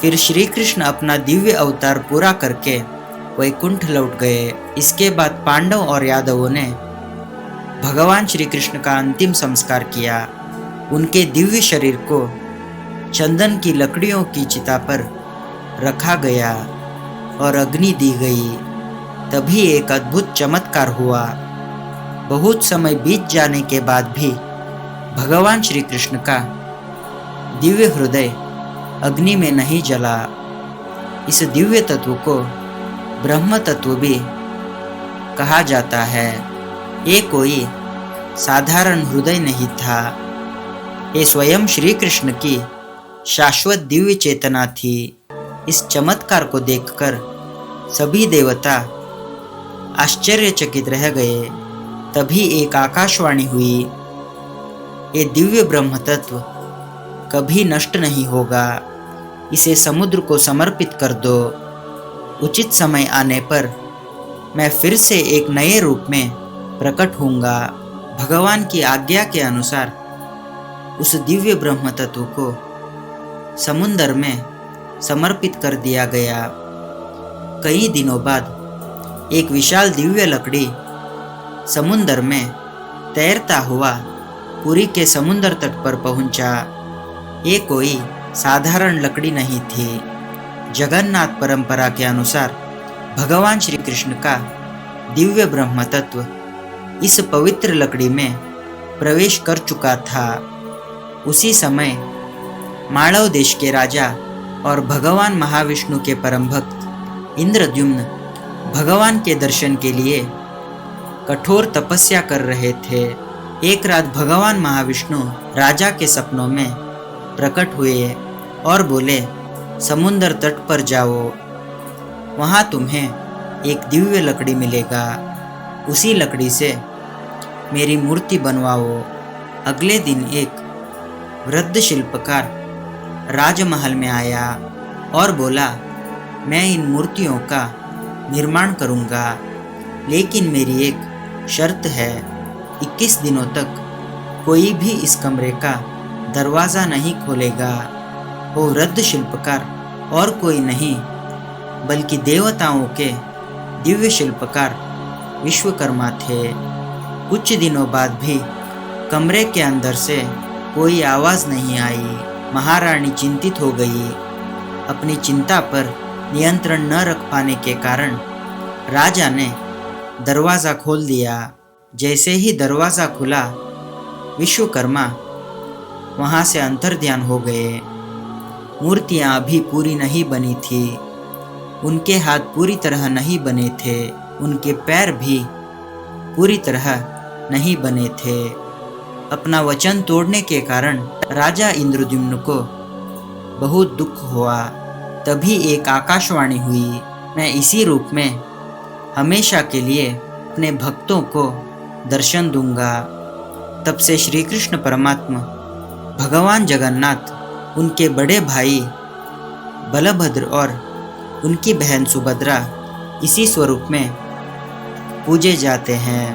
फिर श्री कृष्ण अपना दिव्य अवतार पूरा करके वैकुंठ लौट गए। इसके बाद पांडव और यादवों ने भगवान श्री कृष्ण का अंतिम संस्कार किया। उनके दिव्य शरीर को चंदन की लकड़ियों की चिता पर रखा गया और अग्नि दी गई। तभी एक अद्भुत चमत्कार हुआ। बहुत समय बीत जाने के बाद भी भगवान श्री कृष्ण का दिव्य हृदय अग्नि में नहीं जला। इस दिव्य तत्व को ब्रह्म तत्व भी कहा जाता है। ये कोई साधारण हृदय नहीं था, ये स्वयं श्री कृष्ण की शाश्वत दिव्य चेतना थी। इस चमत्कार को देखकर सभी देवता आश्चर्यचकित रह गए। तभी एक आकाशवाणी हुई, ये दिव्य ब्रह्म तत्व कभी नष्ट नहीं होगा, इसे समुद्र को समर्पित कर दो। उचित समय आने पर मैं फिर से एक नए रूप में प्रकट होऊंगा। भगवान की आज्ञा के अनुसार उस दिव्य ब्रह्म तत्व को समुद्र में समर्पित कर दिया गया। कई दिनों बाद एक विशाल दिव्य लकड़ी समुद्र में तैरता हुआ पुरी के समुद्र तट पर पहुंचा। ये कोई साधारण लकड़ी नहीं थी। जगन्नाथ परंपरा के अनुसार भगवान श्री कृष्ण का दिव्य ब्रह्म तत्व इस पवित्र लकड़ी में प्रवेश कर चुका था। उसी समय मालव देश के राजा और भगवान महाविष्णु के परम भक्त इंद्रद्युम्न भगवान के दर्शन के लिए कठोर तपस्या कर रहे थे। एक रात भगवान महाविष्णु राजा के सपनों में प्रकट हुए और बोले, समुद्र तट पर जाओ, वहाँ तुम्हें एक दिव्य लकड़ी मिलेगा। उसी लकड़ी से मेरी मूर्ति बनवाओ। अगले दिन एक वृद्ध शिल्पकार राजमहल में आया और बोला, मैं इन मूर्तियों का निर्माण करूंगा, लेकिन मेरी एक शर्त है। 21 दिनों तक कोई भी इस कमरे का दरवाज़ा नहीं खोलेगा। वो वृद्ध शिल्पकार और कोई नहीं बल्कि देवताओं के दिव्य शिल्पकार विश्वकर्मा थे। कुछ दिनों बाद भी कमरे के अंदर से कोई आवाज़ नहीं आई। महारानी चिंतित हो गई। अपनी चिंता पर नियंत्रण न रख पाने के कारण राजा ने दरवाज़ा खोल दिया। जैसे ही दरवाज़ा खुला, विश्वकर्मा वहाँ से अंतर्ध्यान हो गए। मूर्तियाँ अभी पूरी नहीं बनी थी। उनके हाथ पूरी तरह नहीं बने थे। उनके पैर भी पूरी तरह नहीं बने थे। अपना वचन तोड़ने के कारण राजा इंद्रद्युम्न को बहुत दुख हुआ। तभी एक आकाशवाणी हुई, मैं इसी रूप में हमेशा के लिए अपने भक्तों को दर्शन दूंगा। तब से श्री कृष्ण परमात्मा, भगवान जगन्नाथ, उनके बड़े भाई बलभद्र और उनकी बहन सुभद्रा इसी स्वरूप में पूजे जाते हैं।